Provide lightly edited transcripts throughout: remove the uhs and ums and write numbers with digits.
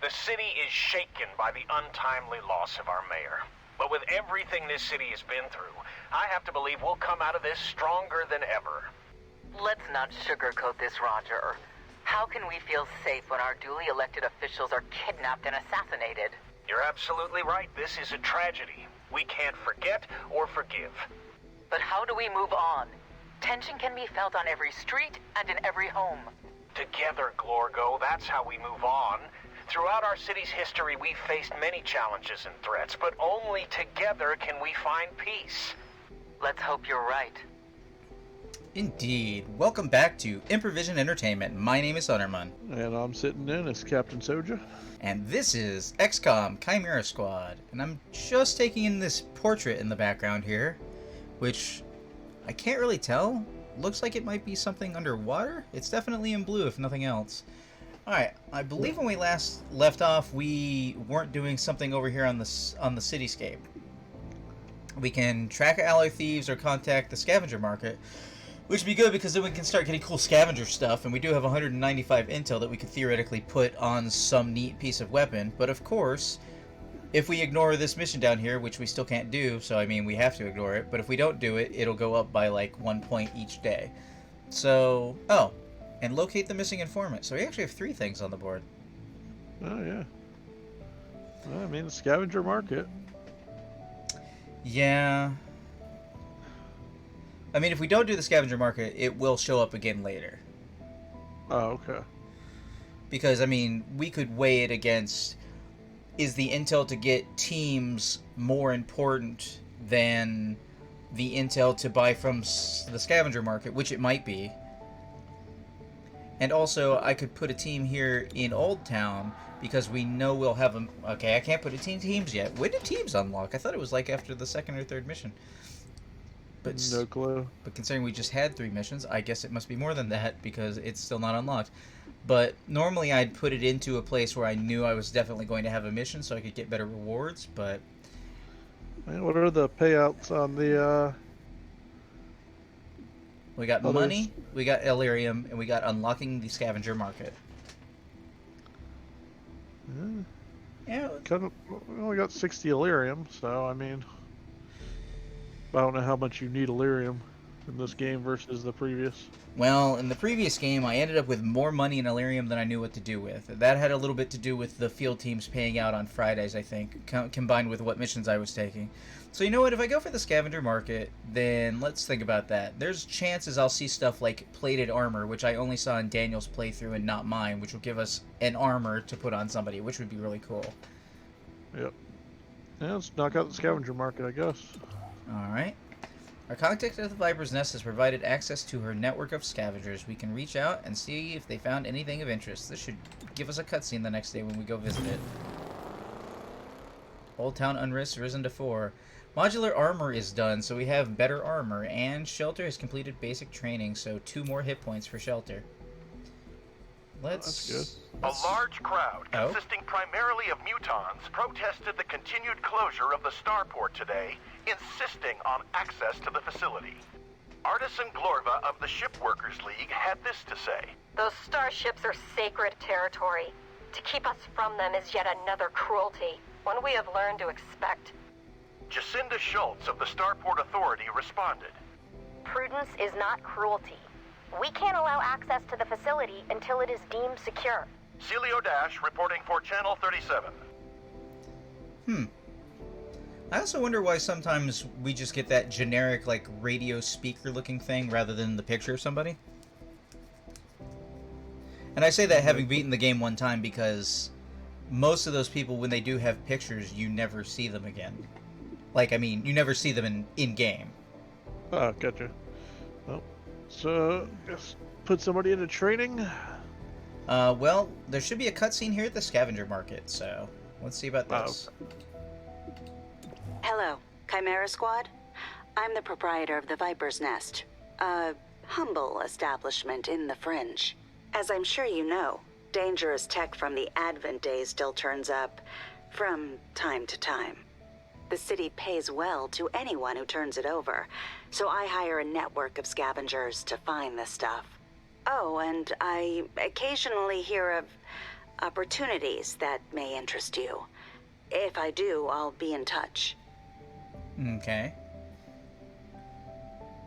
The city is shaken by the untimely loss of our mayor. But with everything this city has been through, I have to believe we'll come out of this stronger than ever. Let's not sugarcoat this, Roger. How can we feel safe when our duly elected officials are kidnapped and assassinated? You're absolutely right. This is a tragedy. We can't forget or forgive. But how do we move on? Tension can be felt on every street and in every home. Together, Glorgo, that's how we move on. Throughout our city's history, we've faced many challenges and threats, but only together can we find peace. Let's hope you're right. Indeed. Welcome back to Improvision Entertainment. My name is Hunterman. And I'm sitting in as Captain Soja. And this is XCOM Chimera Squad. And I'm just taking in this portrait in the background here, which I can't really tell. Looks like it might be something underwater. It's definitely in blue, if nothing else. Alright, I believe when we last left off, we weren't doing something over here on the cityscape. We can track alloy thieves or contact the scavenger market, which would be good because then we can start getting cool scavenger stuff, and we do have 195 intel that we could theoretically put on some neat piece of weapon. But of course, if we ignore this mission down here, which we still can't do, so I mean we have to ignore it, but if we don't do it, it'll go up by like 1 point each day. So, oh, and locate the missing informant. So we actually have 3 things on the board. Oh, yeah. Well, I mean, the scavenger market. Yeah. I mean, if we don't do the scavenger market, it will show up again later. Oh, okay. Because, I mean, we could weigh it against, is the intel to get teams more important than the intel to buy from the scavenger market, which it might be. And also, I could put a team here in Old Town, because we know we'll have them. Okay, I can't put a teams yet. When do teams unlock? I thought it was like after the 2nd or 3rd mission. But no clue. But considering we just had 3 missions, I guess it must be more than that, because it's still not unlocked. But normally I'd put it into a place where I knew I was definitely going to have a mission, so I could get better rewards, but... Man, what are the payouts on the, We got money, we got Illyrium, and we got unlocking the scavenger market. Yeah. We only got 60 Illyrium, so I mean, I don't know how much you need Illyrium in this game versus the previous. Well, in the previous game, I ended up with more money in Illyrium than I knew what to do with. That had a little bit to do with the field teams paying out on Fridays, I think, combined with what missions I was taking. So you know what, if I go for the scavenger market, then let's think about that. There's chances I'll see stuff like plated armor, which I only saw in Daniel's playthrough and not mine, which will give us an armor to put on somebody, which would be really cool. Yep. Yeah, let's knock out the scavenger market, I guess. Alright. Our contact at the Viper's Nest has provided access to her network of scavengers. We can reach out and see if they found anything of interest. This should give us a cutscene the next day when we go visit it. Old Town Unrest risen to 4. Modular armor is done, so we have better armor, and Shelter has completed basic training, so 2 more hit points for Shelter. That's good. A large crowd, consisting primarily of mutons, protested the continued closure of the starport today, insisting on access to the facility. Artisan Glorva of the Shipworkers League had this to say. Those starships are sacred territory. To keep us from them is yet another cruelty, one we have learned to expect. Jacinda Schultz of the Starport Authority responded. Prudence is not cruelty. We can't allow access to the facility until it is deemed secure. Celio Dash reporting for Channel 37. I also wonder why sometimes we just get that generic, like, radio speaker looking thing rather than the picture of somebody. And I say that having beaten the game one time because most of those people, when they do have pictures, you never see them again. Like, I mean, you never see them in-game. Oh, gotcha. Well, so, just put somebody into training? Well, there should be a cutscene here at the scavenger market, so let's see about this. Hello, Chimera Squad. I'm the proprietor of the Viper's Nest, a humble establishment in the fringe. As I'm sure you know, dangerous tech from the Advent days still turns up from time to time. The city pays well to anyone who turns it over, so I hire a network of scavengers to find this stuff. Oh, and I occasionally hear of opportunities that may interest you. If I do, I'll be in touch. Okay.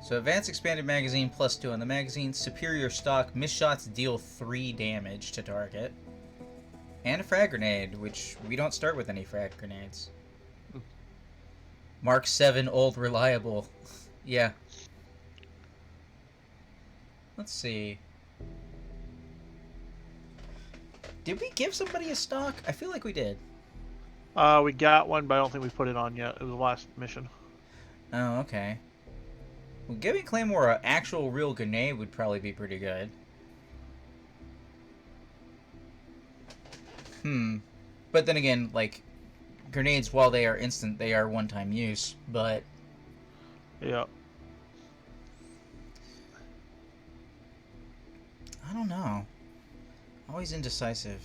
So advanced expanded magazine +2 on the magazine. Superior stock. Missed shots deal 3 damage to target. And a frag grenade, which we don't start with any frag grenades. Mark 7 old reliable. Yeah. Let's see. Did we give somebody a stock? I feel like we did. We got one, but I don't think we put it on yet. It was the last mission. Oh, okay. Well, giving Claymore an actual real grenade would probably be pretty good. But then again, like, grenades, while they are instant, they are one-time use, but... Yeah. I don't know. Always indecisive.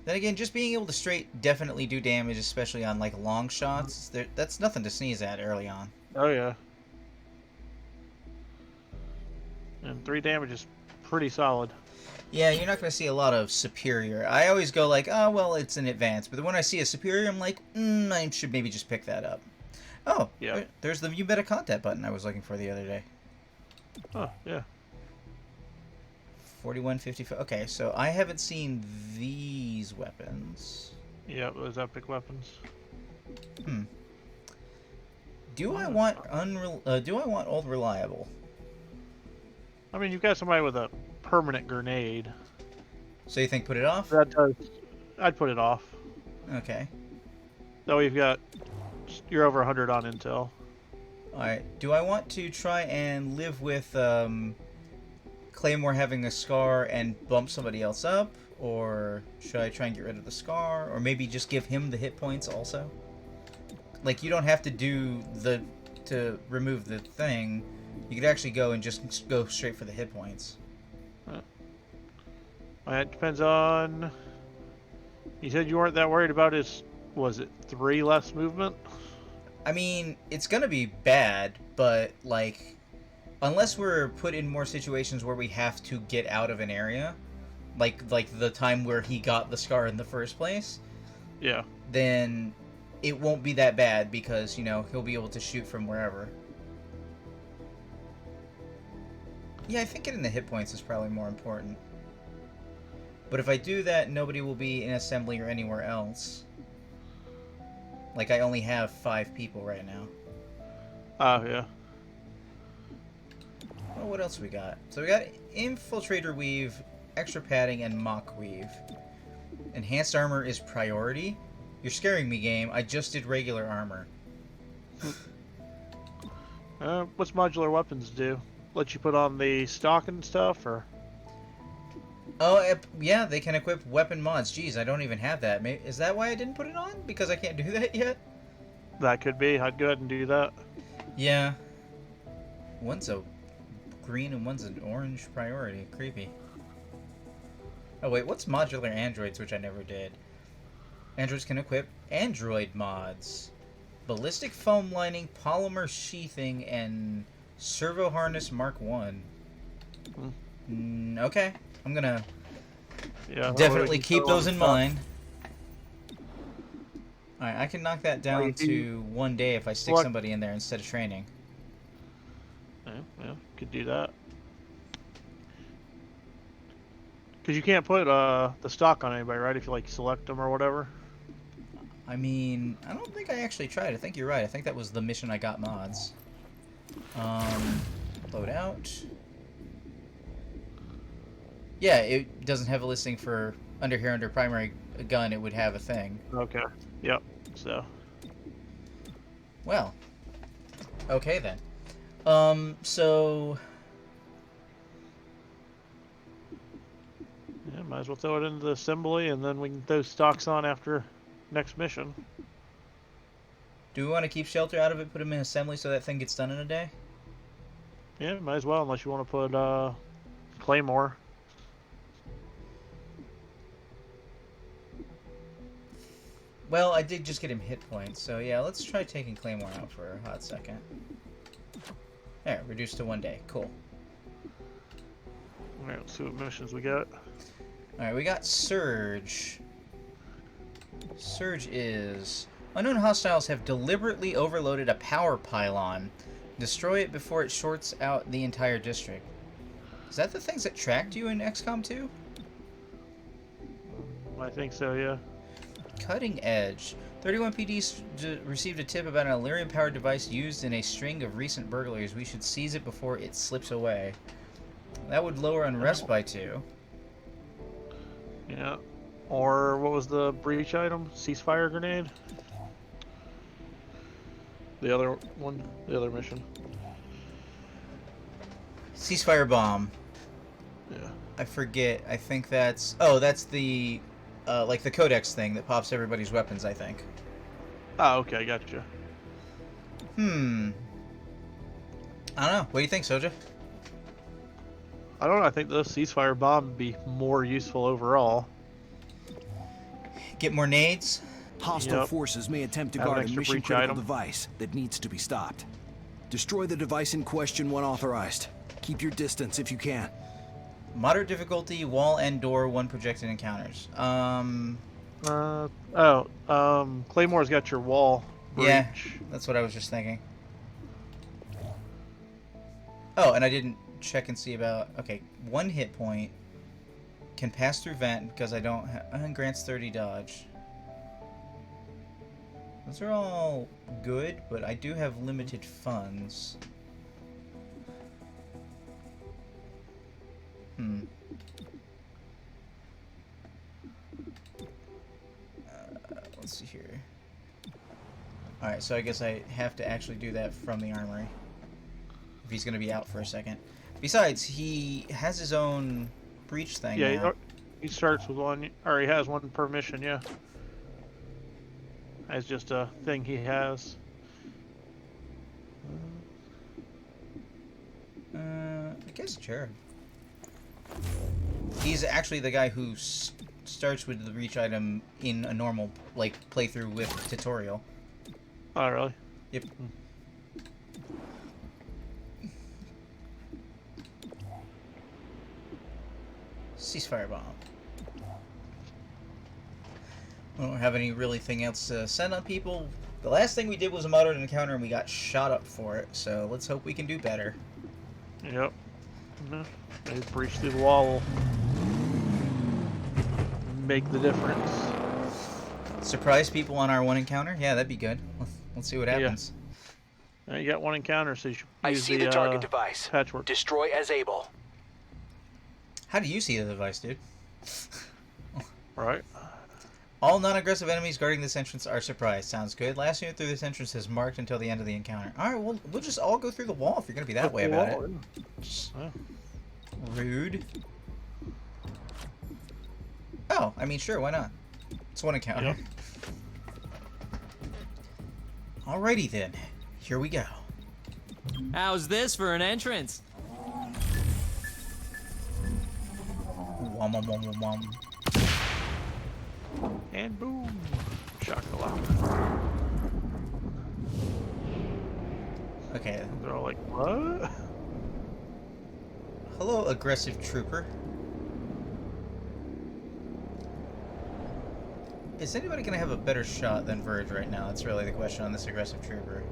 Then again, just being able to straight definitely do damage, especially on, like, long shots, that's nothing to sneeze at early on. Oh, yeah. And 3 damage is pretty solid. Yeah, you're not going to see a lot of superior. I always go like, oh, well, it's an advance. But when I see a superior, I'm like, I should maybe just pick that up. Oh, yeah. There's the View Meta Content button I was looking for the other day. Oh, yeah. 4155. Okay, so I haven't seen these weapons. Yeah, those epic weapons. Do I want do I want old reliable? I mean, you've got somebody with a permanent grenade. So you think put it off? That does. I'd put it off. Okay. Though you're over 100 on intel. Alright, do I want to try and live with Claymore having a scar and bump somebody else up? Or should I try and get rid of the scar? Or maybe just give him the hit points also? Like, you don't have to do to remove the thing. You could actually go and just go straight for the hit points. It depends on... You said you weren't that worried about his... Was it 3 less movement? I mean, it's gonna be bad, but, like... Unless we're put in more situations where we have to get out of an area, like the time where he got the scar in the first place, yeah, then it won't be that bad because, you know, he'll be able to shoot from wherever. Yeah, I think getting the hit points is probably more important. But if I do that, nobody will be in assembly or anywhere else. Like, I only have 5 people right now. Oh, yeah. Well, what else we got? So we got Infiltrator Weave, Extra Padding, and Mock Weave. Enhanced Armor is priority? You're scaring me, game. I just did regular armor. What's modular weapons do? Let you put on the stock and stuff, or? Oh, yeah, they can equip weapon mods. Jeez, I don't even have that. Is that why I didn't put it on? Because I can't do that yet? That could be. I'd go ahead and do that. Yeah. One's a green and one's an orange priority. Creepy. Oh, wait, what's modular androids, which I never did? Androids can equip android mods. Ballistic foam lining, polymer sheathing, and servo harness Mark 1. Okay. I'm gonna definitely keep those in mind. Alright, I can knock that down to 1 day if I stick somebody in there instead of training. Yeah, could do that. Because you can't put the stock on anybody, right? If you, like, select them or whatever. I mean, I don't think I actually tried. I think you're right. I think that was the mission I got mods. Load out. Yeah, it doesn't have a listing for under primary gun. It would have a thing. Okay. Yep. So. Well. Okay then. So. Yeah, might as well throw it into the assembly, and then we can throw stocks on after next mission. Do we want to keep Shelter out of it? Put him in assembly so that thing gets done in a day? Yeah, might as well, unless you want to put Claymore. Well, I did just get him hit points, so yeah, let's try taking Claymore out for a hot second. There, reduced to 1 day. Cool. Alright, let's see what missions we got. Alright, we got Surge. Surge is... Unknown hostiles have deliberately overloaded a power pylon. Destroy it before it shorts out the entire district. Is that the things that tracked you in XCOM 2? I think so, yeah. Cutting Edge. 31 PD received a tip about an Illyrium-powered device used in a string of recent burglaries. We should seize it before it slips away. That would lower unrest by 2. Yeah. Or what was the breach item? Ceasefire grenade? The other one? The other mission. Ceasefire bomb. Yeah. I forget. I think that's... Oh, that's the... like the codex thing that pops everybody's weapons, I think. Oh, okay, gotcha. I don't know. What do you think, Soja? I don't know, I think the ceasefire bomb would be more useful overall. Get more nades? Hostile forces may attempt to guard a mission-critical item. device that needs to be stopped. Destroy the device in question when authorized. Keep your distance if you can. Moderate difficulty, wall and door, 1 projected encounters. Claymore's got your wall breach. Yeah, that's what I was just thinking. Oh, and I didn't check and see about... Okay, 1 hit point. Can pass through vent because I don't have... grants 30 dodge. Those are all good, but I do have limited funds. Let's see here. Alright, so I guess I have to actually do that from the armory. If he's going to be out for a second. Besides, he has his own breach thing now. Yeah, he starts with 1, or he has 1 per mission, yeah. That's just a thing he has. I guess sure. He's actually the guy who starts with the breach item in a normal, like, playthrough with tutorial. Oh, really? Yep. Ceasefire bomb. We don't have any really thing else to send on people. The last thing we did was a moderate encounter and we got shot up for it, so let's hope we can do better. Yep. Maybe breach through the wall will make the difference. Surprise people on our 1 encounter? Yeah, that'd be good. Let's see what happens. Now you got 1 encounter, so you should I use see the target device. patchwork. Destroy as able. How do you see the device, dude? Right. All non-aggressive enemies guarding this entrance are surprised. Sounds good. Last unit through this entrance is marked until the end of the encounter. Alright, well, we'll just all go through the wall if you're going to be that way about it. Yeah. Rude. Oh, I mean, sure, why not? It's 1 encounter. Yep. Alrighty then. Here we go. How's this for an entrance? Wom, wom, wom, wom, wom. And boom. Chocolate. Okay. They're all like, what? Hello, aggressive trooper. Is anybody going to have a better shot than Verge right now? That's really the question on this aggressive trooper.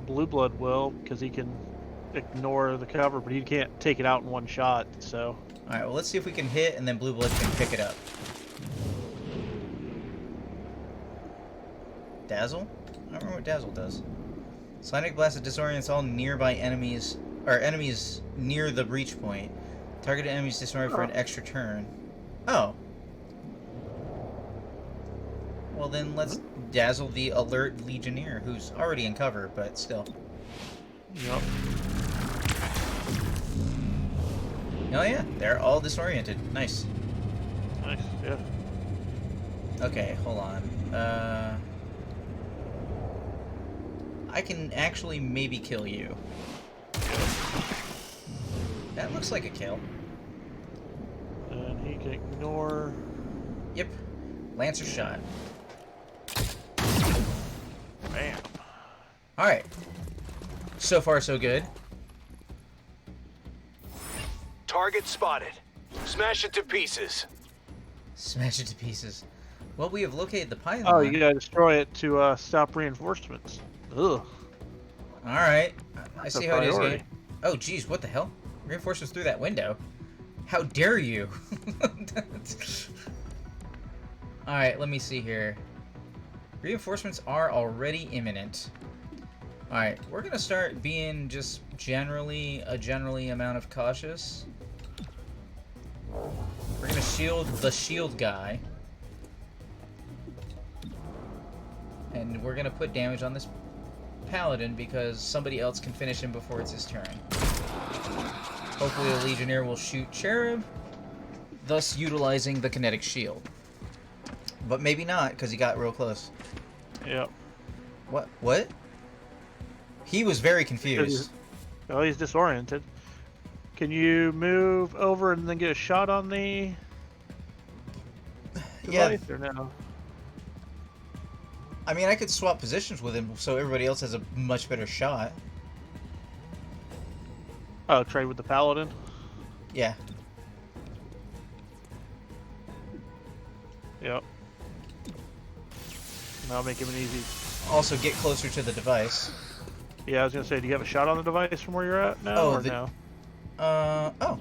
Blue Blood will, because he can ignore the cover, but he can't take it out in 1 shot, so... Alright, well, let's see if we can hit, and then Blue Blood can pick it up. Dazzle? I don't remember what Dazzle does. Sonic Blast that disorients all nearby enemies, or enemies near the breach point. Targeted enemies disorient for an extra turn. Oh. Well, then let's dazzle the alert Legionnaire, who's already in cover, but still. Yep. Oh yeah, they're all disoriented. Nice. Nice, yeah. Okay, hold on. I can actually maybe kill you. That looks like a kill. And he can ignore... Yep. Lancer shot. Bam. Alright. So far, so good. Target spotted. Smash it to pieces. Smash it to pieces. Well, we have located the pylon. Oh, you gotta destroy it to stop reinforcements. Ugh. Alright. I That's a see how it is, priority. game. Oh, geez, what the hell? Reinforcements through that window? How dare you? Alright, let me see here. Reinforcements are already imminent. Alright, we're gonna start being just generally amount of cautious. We're gonna shield the shield guy. And we're gonna put damage on this paladin because somebody else can finish him before it's his turn. Hopefully the Legionnaire will shoot Cherub, thus utilizing the kinetic shield. But maybe not, because he got real close. Yep. What? What? He was very confused. Oh, he's disoriented. Can you move over and then get a shot on the Yeah. device, or no? I mean, I could swap positions with him so everybody else has a much better shot. Oh, trade with the paladin? Yeah. Yep. That'll make him an easy... Also, get closer to the device. Yeah, I was gonna say, do you have a shot on the device from where you're at now, or no? Oh.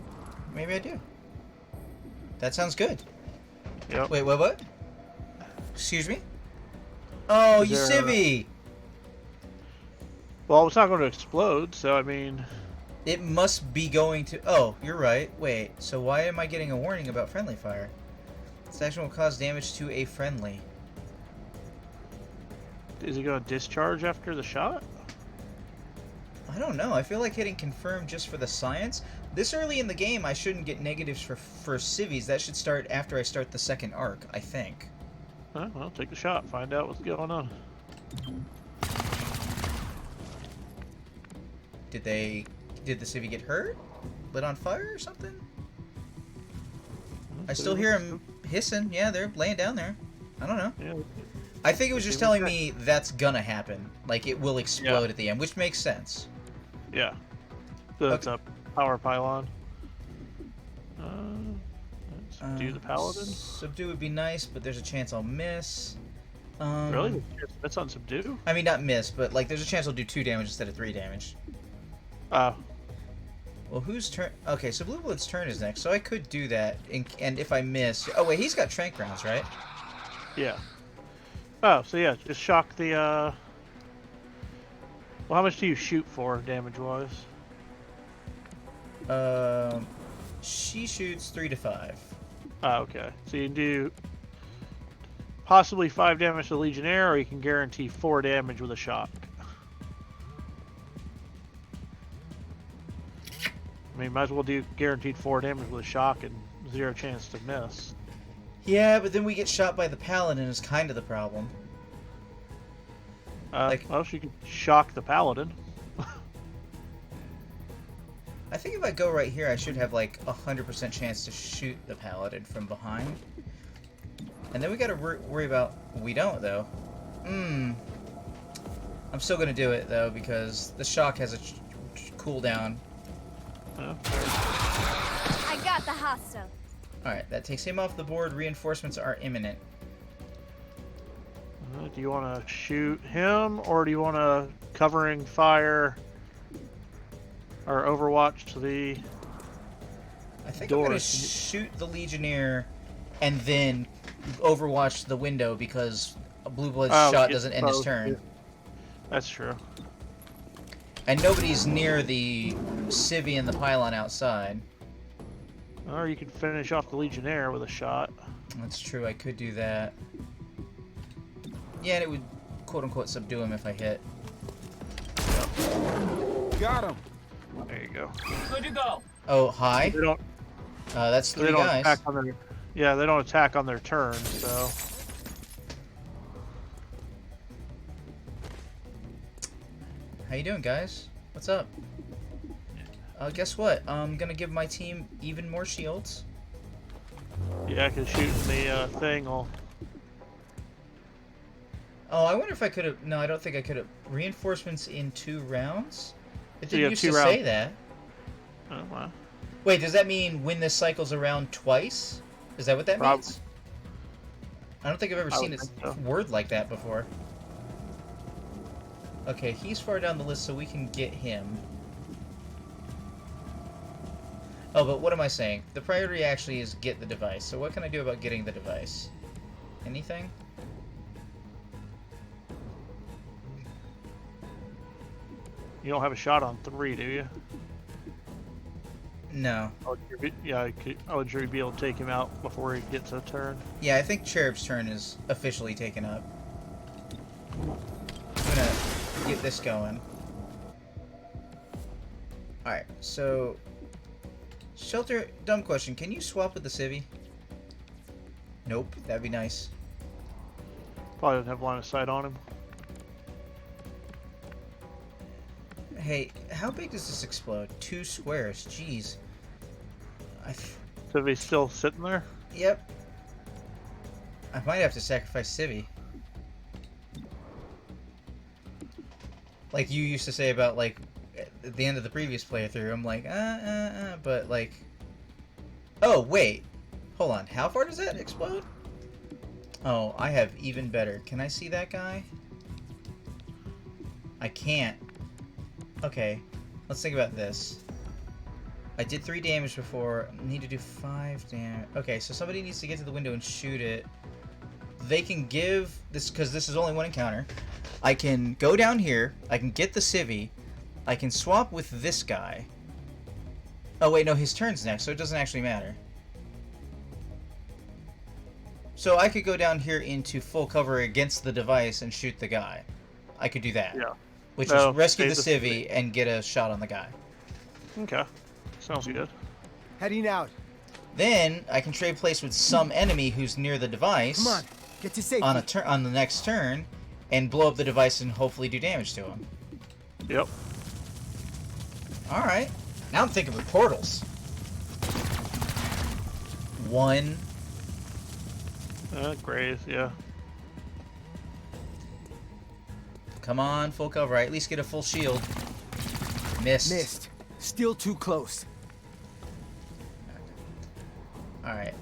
Maybe I do. That sounds good. Yep. Wait, what? Excuse me? Oh, Is you there a- civvy! Well, it's not going to explode, so I mean... It must be going to... Oh, you're right. Wait, so why am I getting a warning about friendly fire? This action will cause damage to a friendly. Is he going to discharge after the shot? I don't know. I feel like hitting confirm just for the science. This early in the game, I shouldn't get negatives for civvies. That should start after I start the second arc, I think. Well, take the shot. Find out what's going on. Did the civvy get hurt? Lit on fire or something? I still hear him hissing. Yeah, they're laying down there. I don't know. Yeah. I think it was just telling me that's gonna happen. Like, it will explode Yeah. at the end, which makes sense. Yeah. So that's a power pylon. Subdue the paladin. Subdue would be nice, but there's a chance I'll miss. Really? That's on subdue? I mean, not miss, but like there's a chance I'll do 2 damage instead of 3 damage. Oh. Well, whose turn? Okay, so Blue Blood's turn is next, so I could do that. And if I miss... Oh, wait, he's got trank rounds, right? Yeah. Oh, so yeah, just shock the, Well, how much do you shoot for, damage-wise? She shoots 3 to 5. Oh, okay. So you can do possibly 5 damage to the Legionnaire, or you can guarantee 4 damage with a shock. I mean, might as well do guaranteed 4 damage with a shock and 0 chance to miss. Yeah, but then we get shot by the Paladin is kind of the problem. Well, she could shock the Paladin. I think if I go right here, I should have like 100% chance to shoot the Paladin from behind. And then we gotta worry about... We don't, though. I'm still gonna do it, though, because the shock has a cooldown. I got the hostile. Alright, that takes him off the board. Reinforcements are imminent. Do you want to shoot him, or do you want to covering fire or overwatch the I think door? I'm gonna shoot the Legionnaire and then overwatch the window because a Blue Blood's shot doesn't end his turn. That's true. And nobody's near the civvy and the pylon outside. Or you could finish off the Legionnaire with a shot. That's true, I could do that. Yeah, and it would quote-unquote subdue him if I hit. Got him. There you go. Good to go. Oh, hi? They don't, That's they 3 don't guys. attack on their, yeah, they don't attack on their turn, so... How you doing, guys? What's up? Guess what? I'm gonna give my team even more shields. Yeah, because shooting the thing will... Oh, I wonder if I could have... No, I don't think I could have... Reinforcements in 2 rounds? It So you didn't have used 2 to say rounds. that. Oh, wow. Wait, does that mean when this cycles around twice? Is that what that means? I don't think I've ever seen a word like that before. Okay, he's far down the list, so we can get him. Oh, but what am I saying? The priority actually is get the device. So what can I do about getting the device? Anything? You don't have a shot on 3, do you? No. I would sure you'd be able to take him out before he gets a turn. Yeah, I think Cherub's turn is officially taken up. I'm gonna get this going. Alright, so... Shelter, dumb question. Can you swap with the civvy? Nope, that'd be nice. Probably doesn't have line of sight on him. Hey, how big does this explode? 2 squares, jeez. Civvy's still sitting there? Yep. I might have to sacrifice Civvy. Like you used to say about, like, at the end of the previous playthrough, I'm like, but, like... Oh, wait. Hold on, how far does that explode? Oh, I have even better. Can I see that guy? I can't. Okay, let's think about this. I did 3 damage before. I need to do 5 damage. Okay, so somebody needs to get to the window and shoot it. They can give this, because this is only 1 encounter. I can go down here. I can get the civvy. I can swap with this guy. Oh wait, no, his turn's next, so it doesn't actually matter. So I could go down here into full cover against the device and shoot the guy. I could do that. Yeah. Which is rescue the civvy and get a shot on the guy. Okay. Sounds good. Heading out. Then I can trade place with some enemy who's near the device. Come on, get to safety. On the next turn, and blow up the device and hopefully do damage to him. Yep. All right. Now I'm thinking with portals. 1. Graze, yeah. Come on, full cover. I at least get a full shield. Missed. Still too close. Alright.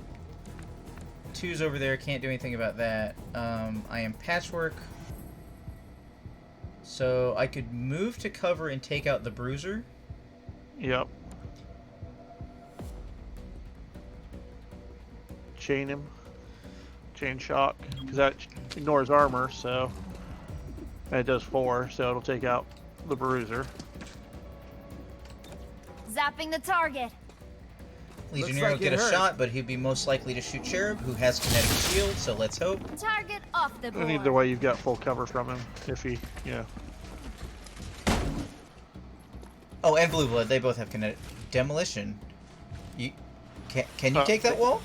2's over there. Can't do anything about that. I am patchwork. So I could move to cover and take out the bruiser. Yep. Chain him. Chain shock. Because that ignores armor, so... And it does 4, so it'll take out the bruiser. Zapping the target. Legionnaire will get a shot, but he'd be most likely to shoot Cherub, who has kinetic shield, so let's hope. Target off the board. And either way, you've got full cover from him, if he, Oh, and Blue Blood, they both have kinetic... Demolition. Can you take that wall?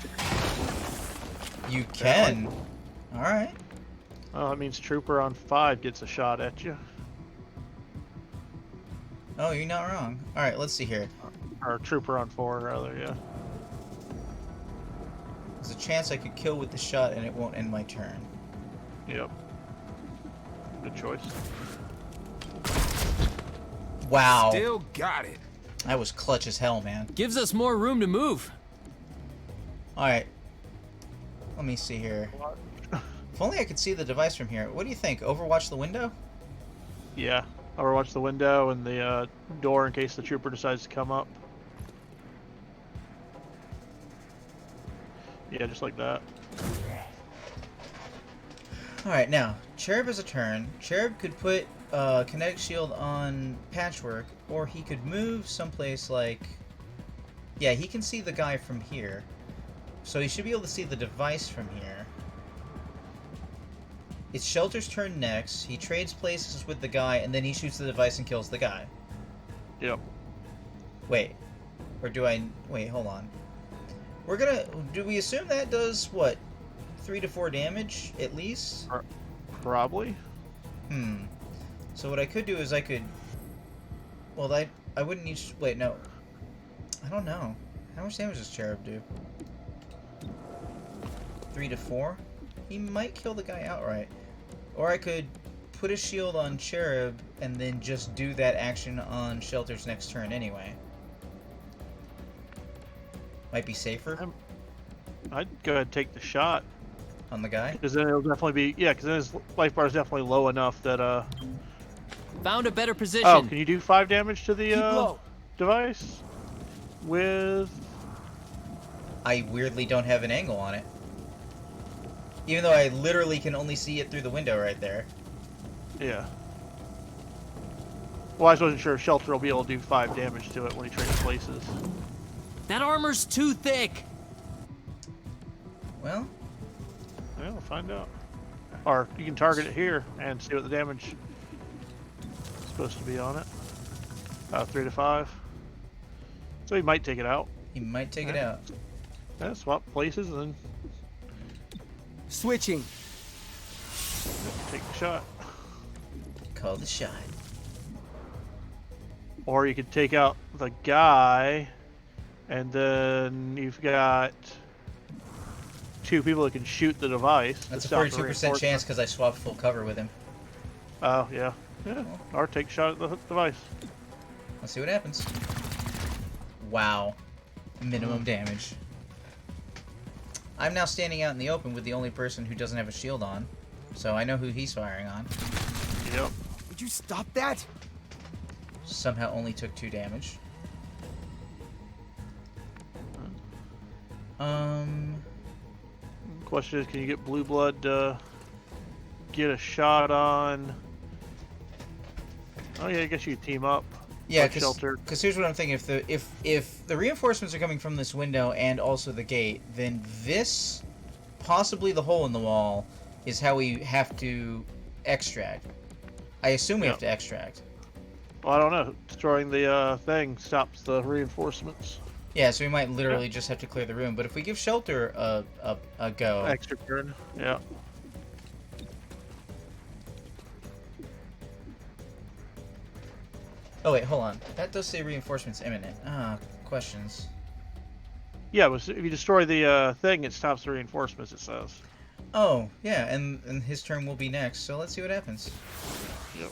You can. Alright. Well, that means Trooper on 5 gets a shot at you. Oh, you're not wrong. Alright, let's see here. Or Trooper on 4, rather, yeah. There's a chance I could kill with the shot and it won't end my turn. Yep. Good choice. Wow. Still got it. That was clutch as hell, man. Gives us more room to move. Alright. Let me see here. If only I could see the device from here. What do you think? Overwatch the window? Yeah. Overwatch the window and the door in case the Trooper decides to come up. Yeah, just like that. Alright, now, Cherub has a turn. Cherub could put kinetic shield on Patchwork, or he could move someplace like... Yeah, he can see the guy from here. So he should be able to see the device from here. It's Shelter's turn next. He trades places with the guy, and then he shoots the device and kills the guy. Yep. Wait. Or do I... Wait, hold on. We're gonna... Do we assume that does, what, 3 to 4 damage, at least? Probably. So what I could do is I could... Well, I wouldn't need... Wait, no. I don't know. How much damage does Cherub do? 3 to 4? He might kill the guy outright. Or I could put a shield on Cherub and then just do that action on Shelter's next turn anyway. Might be safer I'd go ahead and take the shot. on the guy. Because then it'll definitely be... Yeah, because then his life bar is definitely low enough that... Found a better position. Oh, can you do 5 damage to the Keep low. device? With... I weirdly don't have an angle on it. Even though I literally can only see it through the window right there. Yeah. Well, I just wasn't sure if Shelter will be able to do 5 damage to it when he trades places. That armor's too thick. Well, Yeah, we'll find out. Or you can target it here and see what the damage is supposed to be on it. 3 to 5. So he might take it out. he might take it out. Yeah, swap places and then Switching. take the shot. Call the shot. Or you could take out the guy, and then you've got 2 people that can shoot the device. That's a to stop the 42% reinforcement. chance because I swapped full cover with him. Oh, yeah. Yeah. Or take a shot at the device. Let's see what happens. Wow. Minimum damage. I'm now standing out in the open with the only person who doesn't have a shield on. So I know who he's firing on. Yep. Would you stop that? Somehow only took 2 damage. Question is, can you get Blue Blood to get a shot on... Oh yeah, I guess you could team up. Yeah, Shelter. because here's what I'm thinking: if the reinforcements are coming from this window and also the gate, then this, possibly the hole in the wall, is how we have to extract. I assume we have to extract. Well, I don't know. Destroying the thing stops the reinforcements. Yeah, so we might literally just have to clear the room. But if we give Shelter a go, Extra turn. Yeah. oh wait, hold on. That does say reinforcements imminent. Questions. Yeah, but if you destroy the thing, it stops the reinforcements, it says. Oh yeah, and his turn will be next. So let's see what happens. Yep.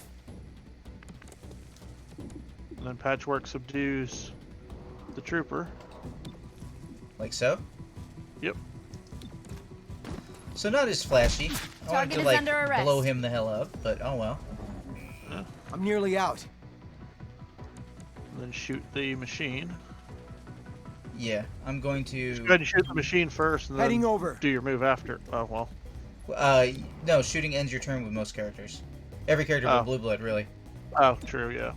And then Patchwork subdues the trooper. Like so. Yep. So not as flashy. I wanted Target to is like under arrest. blow him the hell up, but oh well. I'm nearly out. And then shoot the machine. Yeah, I'm going Just go to. ahead and shoot the machine first, and Heading then over. do your move after. Oh well. No, shooting ends your turn with most characters. Every character Oh. but Blue Blood, really. Oh, true. Yeah.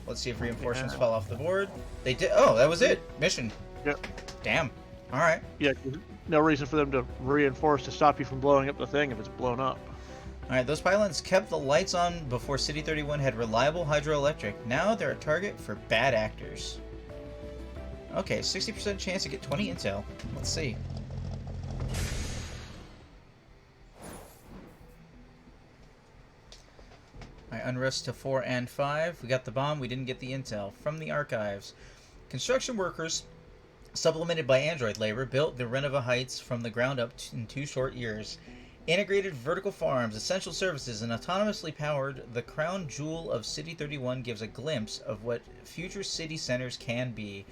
Let's see if reinforcements Yeah. fell off the board. They did. Oh, that was it. Mission. Yep. Damn. All right. Yeah. 'Cause no reason for them to reinforce to stop you from blowing up the thing if it's blown up. All right. Those pylons kept the lights on before City 31 had reliable hydroelectric. Now they're a target for bad actors. Okay, 60% chance to get 20 intel. Let's see. Alright, unrest to 4 and 5. We got the bomb, we didn't get the intel. From the archives. Construction workers, supplemented by android labor, built the Renova Heights from the ground up in 2 short years. Integrated vertical farms, essential services, and autonomously powered, the crown jewel of City 31 gives a glimpse of what future city centers can be.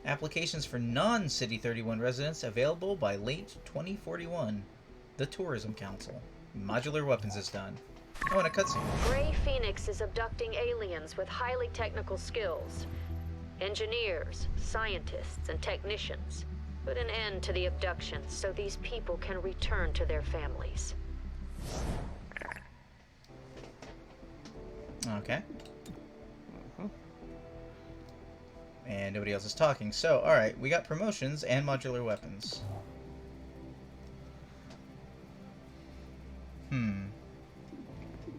Applications for non-City 31 residents available by late 2041. The Tourism Council. Modular weapons is done. Oh, and a cutscene. Gray Phoenix is abducting aliens with highly technical skills. Engineers, scientists, and technicians. Put an end to the abductions so these people can return to their families. Okay. And nobody else is talking. So, alright, we got promotions and modular weapons.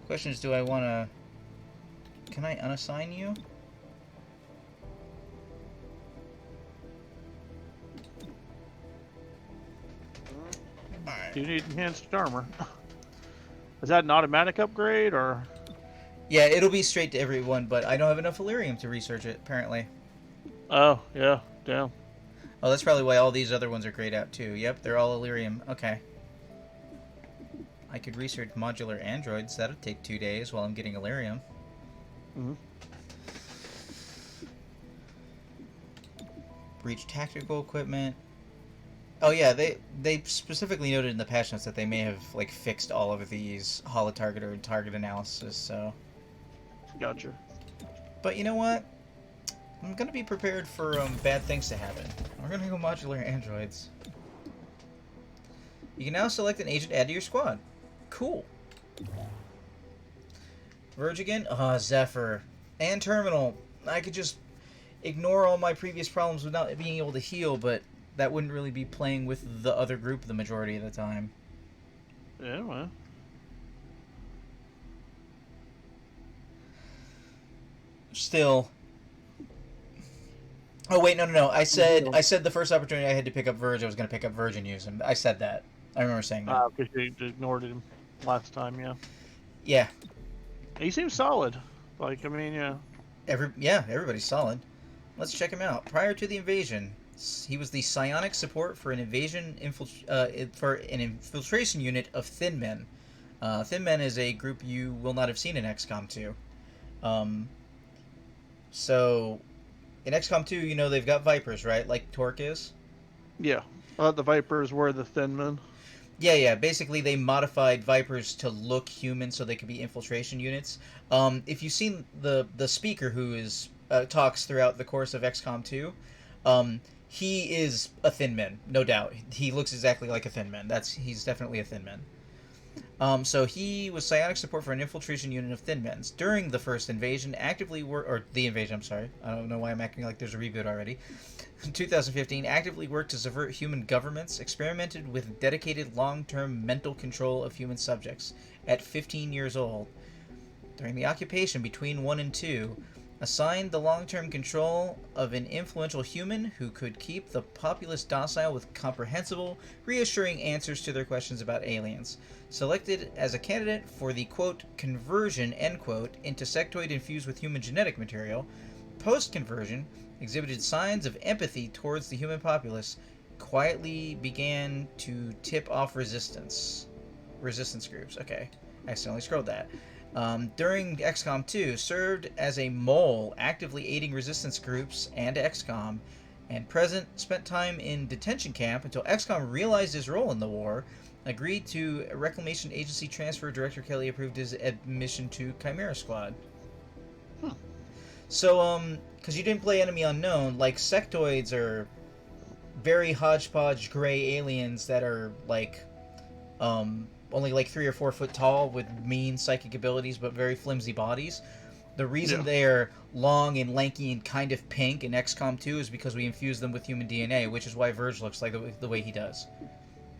Question is, do I want to... Can I unassign you? Do you need enhanced armor? Is that an automatic upgrade, or...? Yeah, it'll be straight to everyone, but I don't have enough Illyrium to research it, apparently. Oh, yeah, damn. Oh, that's probably why all these other ones are grayed out, too. Yep, they're all Illyrium. Okay. I could research modular androids. That'll take 2 days while I'm getting Illyrium. breach tactical equipment. Oh yeah, they specifically noted in the patch notes that they may have like fixed all of these holo-targeter and target analysis, so... Gotcha. But you know what? I'm gonna be prepared for bad things to happen. We're gonna go modular androids. You can now select an agent to add to your squad. Cool. Verge again? Zephyr. And Terminal. I could just ignore all my previous problems without being able to heal, but that wouldn't really be playing with the other group the majority of the time. Yeah, well. Still. Oh wait, no. I said the first opportunity I had to pick up Verge, I was going to pick up Verge and use him. I said that. I remember saying that. Because you ignored him last time, yeah. Yeah. He seems solid. Like, I mean, yeah. Everybody's solid. Let's check him out. Prior to the invasion, he was the psionic support for an infiltration unit of Thin Men. Thin Men is a group you will not have seen in XCOM 2. So, in XCOM 2, you know they've got Vipers, right? Like Torque is? Yeah. I thought the Vipers were the Thin Men. Yeah. Basically, they modified Vipers to look human so they could be infiltration units. If you've seen the speaker who is talks throughout the course of XCOM 2, he is a Thin Man, no doubt. He looks exactly like a Thin Man. He's definitely a Thin Man. So he was psionic support for an infiltration unit of Thin Men's. During the first invasion, I don't know why I'm acting like there's a reboot already. In 2015, actively worked to subvert human governments, experimented with dedicated long-term mental control of human subjects. At 15 years old, during the occupation between 1 and 2, assigned the long-term control of an influential human who could keep the populace docile with comprehensible, reassuring answers to their questions about aliens. Selected as a candidate for the, quote, conversion, end quote, into sectoid infused with human genetic material, post-conversion, exhibited signs of empathy towards the human populace, quietly began to tip off resistance groups. Okay, I accidentally scrolled that. During XCOM 2, served as a mole, actively aiding resistance groups and XCOM, and spent time in detention camp until XCOM realized his role in the war, agreed to a Reclamation Agency transfer. Director Kelly approved his admission to Chimera Squad. So, because you didn't play Enemy Unknown, like, sectoids are very hodgepodge gray aliens that are, like, only like 3 or 4 foot tall with mean psychic abilities but very flimsy bodies. The reason they're long and lanky and kind of pink in XCOM 2 is because we infused them with human DNA, which is why Verge looks like the way he does.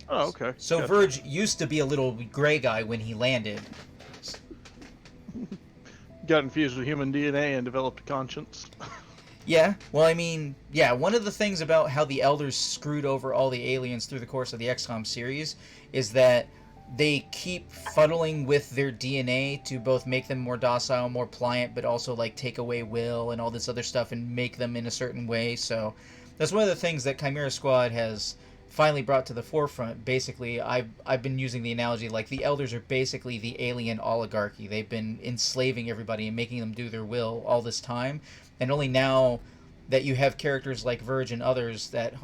Oh, okay. So gotcha. Verge used to be a little gray guy when he landed. Got infused with human DNA and developed a conscience. Yeah, well, I mean, yeah, one of the things about how the Elders screwed over all the aliens through the course of the XCOM series is that they keep fuddling with their DNA to both make them more docile, more pliant, but also, like, take away will and all this other stuff and make them in a certain way. So that's one of the things that Chimera Squad has finally brought to the forefront. Basically, I've been using the analogy, like, the Elders are basically the alien oligarchy. They've been enslaving everybody and making them do their will all this time. And only now that you have characters like Verge and others that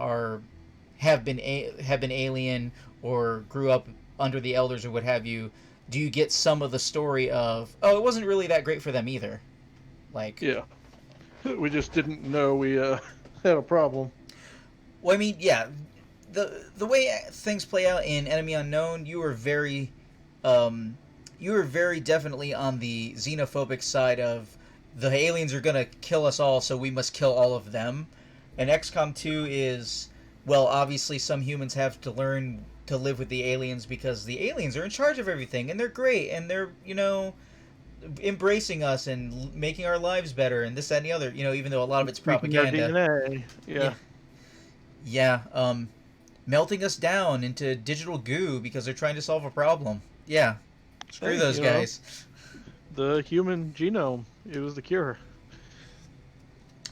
have been alien or grew up under the Elders or what have you, do you get some of the story of, oh, it wasn't really that great for them either. Like, yeah, we just didn't know we had a problem. Well, I mean, yeah, the way things play out in Enemy Unknown, you were very definitely on the xenophobic side of the aliens are gonna kill us all, so we must kill all of them. And XCOM 2 is, well, obviously some humans have to learn to live with the aliens because the aliens are in charge of everything, and they're great, and they're, you know, embracing us and making our lives better, and this, that, and the other, you know, even though a lot of it's propaganda. DNA. Yeah, melting us down into digital goo because they're trying to solve a problem. Yeah, screw those guys. The human genome, it was the cure.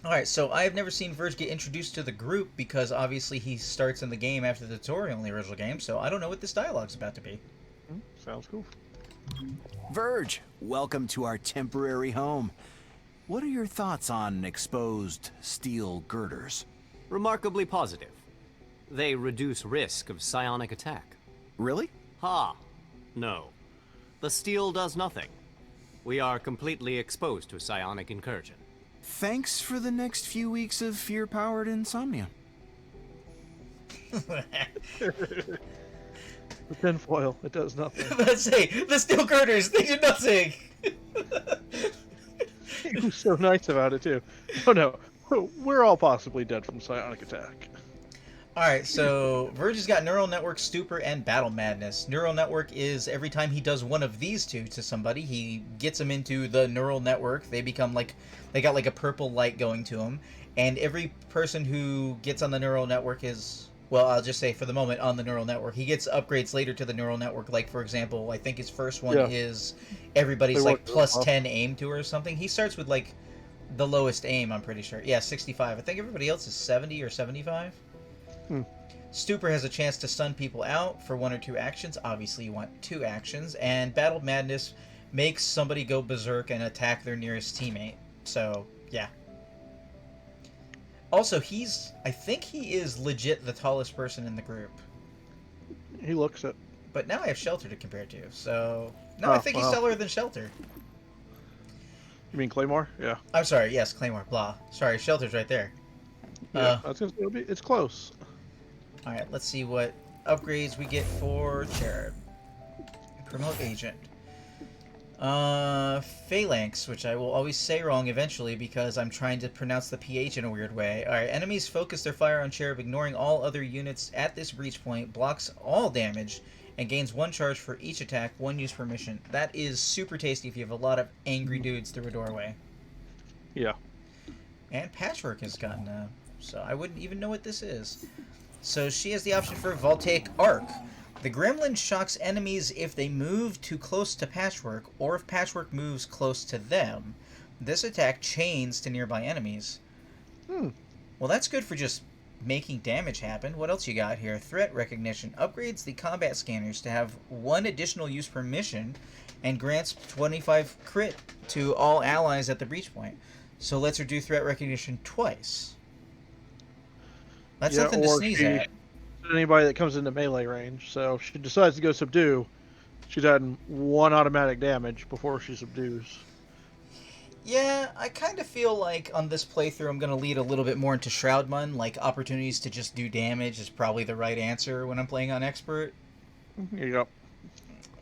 Alright, so I have never seen Verge get introduced to the group because obviously he starts in the game after the tutorial in the original game, so I don't know what this dialogue's about to be. Sounds cool. Verge, welcome to our temporary home. What are your thoughts on exposed steel girders? Remarkably positive. They reduce risk of psionic attack. Really? Ha! No. The steel does nothing. We are completely exposed to psionic incursion. Thanks for the next few weeks of fear-powered insomnia. The tinfoil, it does nothing. Let's say the steel girders, they do nothing. He was so nice about it too. Oh no, we're all possibly dead from psionic attack. Alright, so Verge has got Neural Network, Stupor, and Battle Madness. Neural Network is every time he does one of these two to somebody, he gets them into the Neural Network. They become like, they got like a purple light going to them. And every person who gets on the Neural Network is, well, I'll just say for the moment, on the Neural Network. He gets upgrades later to the Neural Network. Like, for example, I think his first one is everybody's like plus 10 aim to or something. He starts with like the lowest aim, I'm pretty sure. Yeah, 65. I think everybody else is 70 or 75. Stupor has a chance to stun people out for 1 or 2 actions. Obviously, you want 2 actions. And Battle Madness makes somebody go berserk and attack their nearest teammate. So, yeah. Also, I think he is legit the tallest person in the group. He looks it. But now I have Shelter to compare to, so... No, I think he's taller than Shelter. You mean Claymore? Yeah. I'm sorry, yes, Claymore, blah. Sorry, Shelter's right there. Yeah, I was gonna say, it's close. Alright, let's see what upgrades we get for Cherub. Promote Agent. Phalanx, which I will always say wrong eventually because I'm trying to pronounce the PH in a weird way. Alright, enemies focus their fire on Cherub, ignoring all other units at this breach point, blocks all damage, and gains 1 charge for each attack, 1 use per mission. That is super tasty if you have a lot of angry dudes through a doorway. Yeah. And Patchwork has gotten so I wouldn't even know what this is. So she has the option for Voltaic Arc. The Gremlin shocks enemies if they move too close to Patchwork, or if Patchwork moves close to them. This attack chains to nearby enemies. Well, that's good for just making damage happen. What else you got here? Threat Recognition upgrades the combat scanners to have 1 additional use per mission, and grants 25 crit to all allies at the breach point. So lets her do Threat Recognition twice. That's something to sneeze at. Anybody that comes into melee range. So if she decides to go subdue, she's adding 1 automatic damage before she subdues. Yeah, I kind of feel like on this playthrough I'm going to lead a little bit more into Shroudmun. Like, opportunities to just do damage is probably the right answer when I'm playing on Expert. Yep.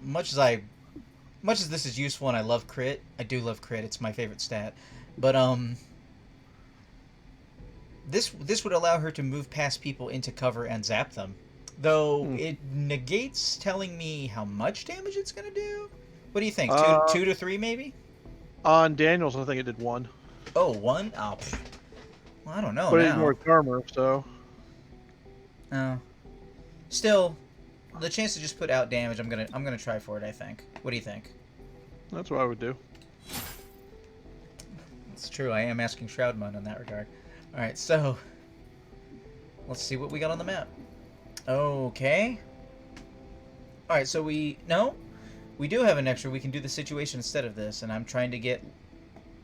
Much as this is useful and I love crit, I do love crit, it's my favorite stat. But, This would allow her to move past people into cover and zap them. Though it negates telling me how much damage it's going to do. What do you think? 2 to 3 maybe? On Daniels, I think it did 1. Oh, 1? Oh, well, I don't know. But now. it's more armor, so. Still, the chance to just put out damage, I'm gonna try for it. I think. What do you think? That's what I would do. It's true. I am asking Shroudmun in that regard. All right, so let's see what we got on the map. Okay. All right, so we do have an extra. We can do the situation instead of this, and I'm trying to get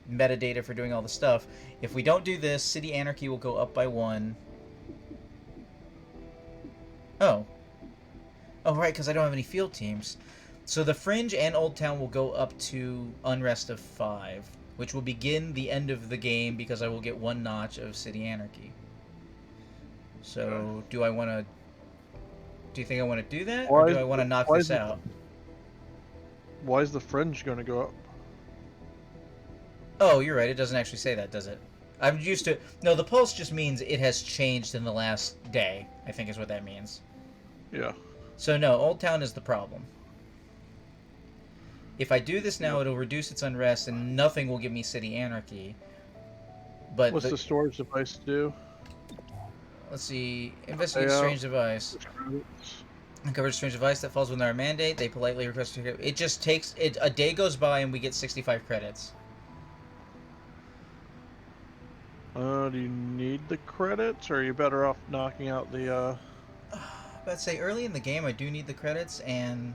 metadata for doing all the stuff. If we don't do this, City Anarchy will go up by 1. Oh, right, because I don't have any field teams. So the Fringe and Old Town will go up to Unrest of 5, which will begin the end of the game because I will get 1 notch of City Anarchy. So, do you think I want to do that, or do I want to knock this out? Why is the Fringe going to go up? Oh, you're right. It doesn't actually say that, does it? I'm used to... No, the pulse just means it has changed in the last day, I think is what that means. Yeah. So, no, Old Town is the problem. If I do this now, it'll reduce its unrest, and nothing will give me City Anarchy. But what's the storage device do? Let's see. Investigate strange device. Uncover a strange device that falls within our mandate. They politely request to... It just takes... A day goes by and we get 65 credits. Do you need the credits, or are you better off knocking out the, I'd say early in the game I do need the credits, and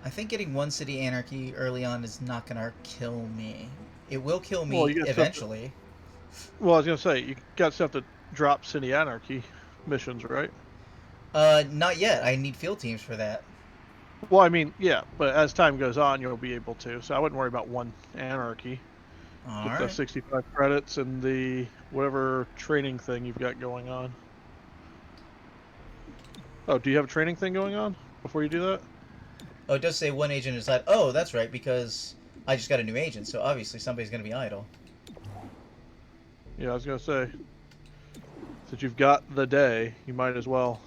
I think getting 1 City Anarchy early on is not going to kill me. It will kill me eventually. Well, I was going to say, you got stuff to drop City Anarchy missions, right? Not yet. I need field teams for that. Well, I mean, yeah, but as time goes on, you'll be able to. So I wouldn't worry about one Anarchy. All Get right. the 65 credits and the whatever training thing you've got going on. Oh, do you have a training thing going on before you do that? Oh, it does say one agent is idle. Oh, that's right, because I just got a new agent, so obviously somebody's going to be idle. Yeah, I was going to say, since you've got the day, you might as well.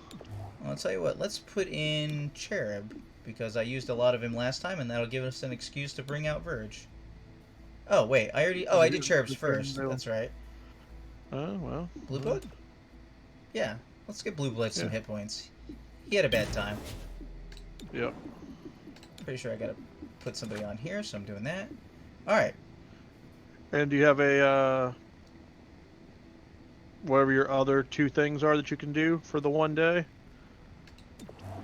Well, I'll tell you what, let's put in Cherub, because I used a lot of him last time, and that'll give us an excuse to bring out Verge. Oh, wait, I did Cherubs first. That's right. Oh, well. Blue Blood? Yeah, let's get Blue Blood some hit points. He had a bad time. Yep. Pretty sure I gotta put somebody on here, so I'm doing that. Alright. And do you have a, whatever your other 2 things are that you can do for the one day?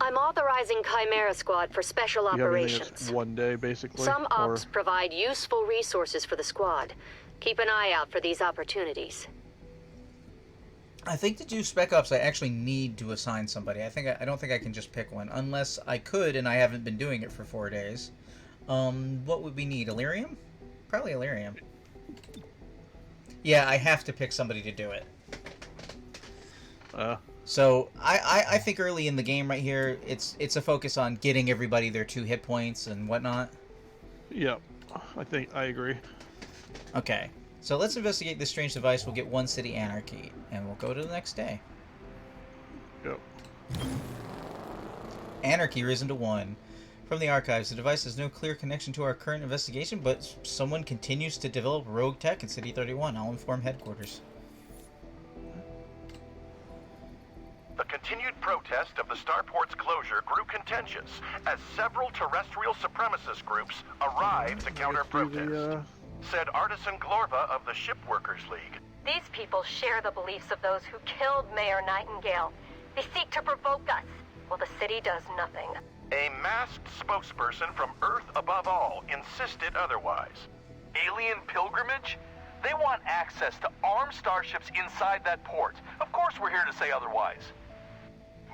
I'm authorizing Chimera Squad for special You have anything operations. that's one day, basically? Some or... ops provide useful resources for the squad. Keep an eye out for these opportunities. I think to do Spec Ops, I actually need to assign somebody. I don't think I can just pick one, unless I could, and I haven't been doing it for 4 days. What would we need? Illyrium? Probably Illyrium. Yeah, I have to pick somebody to do it. So I think early in the game right here, it's a focus on getting everybody their 2 hit points and whatnot. Yep, I agree. Okay. So let's investigate this strange device. We'll get 1 City Anarchy, and we'll go to the next day. Yep. Anarchy risen to 1. From the archives, the device has no clear connection to our current investigation, but someone continues to develop rogue tech in City 31. I'll inform headquarters. The continued protest of the starport's closure grew contentious as several terrestrial supremacist groups arrived to counter protest. Said Artisan Glorva of the Shipworkers League. These people share the beliefs of those who killed Mayor Nightingale. They seek to provoke us, while the city does nothing. A masked spokesperson from Earth Above All insisted otherwise. Alien pilgrimage? They want access to armed starships inside that port. Of course we're here to say otherwise.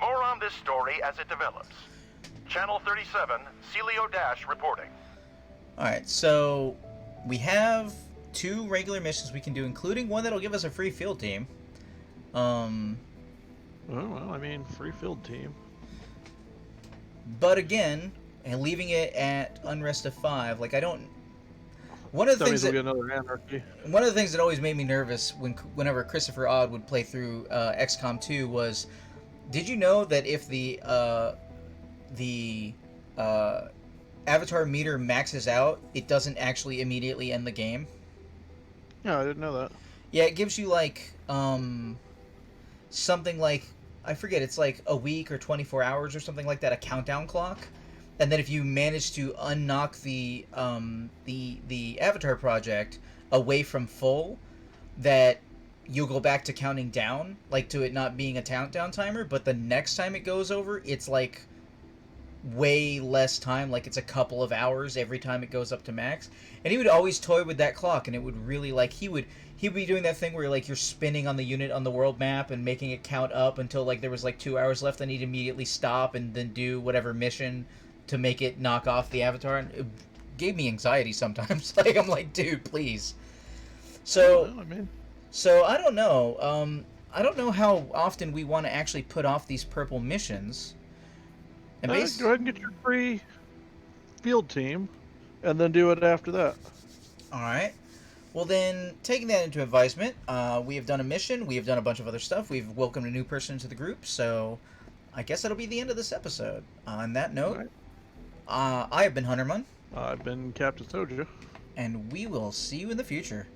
More on this story as it develops. Channel 37, Celio Dash reporting. Alright, so we have 2 regular missions we can do, including one that'll give us a free field team. Well, I mean, free field team. But again, and leaving it at Unrest of 5, like I don't... One of the things that another Anarchy. One of the things that always made me nervous whenever Christopher Odd would play through XCOM 2 was, did you know that if the Avatar meter maxes out, it doesn't actually immediately end the game? Yeah, I didn't know that. Yeah, it gives you like something like, I forget, it's like a week or 24 hours or something like that, a countdown clock. And then if you manage to unknock the Avatar project away from full, that you'll go back to counting down, like to it not being a countdown timer, but the next time it goes over, it's like way less time, like it's a couple of hours every time it goes up to max. And he would always toy with that clock, and it would really, like, he'd be doing that thing where like you're spinning on the unit on the world map and making it count up until like there was like 2 hours left, and he'd immediately stop and then do whatever mission to make it knock off the Avatar. And it gave me anxiety sometimes. Like, I'm like, dude, please. So I don't know. I don't know how often we want to actually put off these purple missions. And Go ahead and get your free field team, and then do it after that. Alright. Well then, taking that into advisement, we have done a mission, we have done a bunch of other stuff, we've welcomed a new person into the group, so I guess that'll be the end of this episode. On that note, I have been Hunterman. I've been Captain Soja. And we will see you in the future.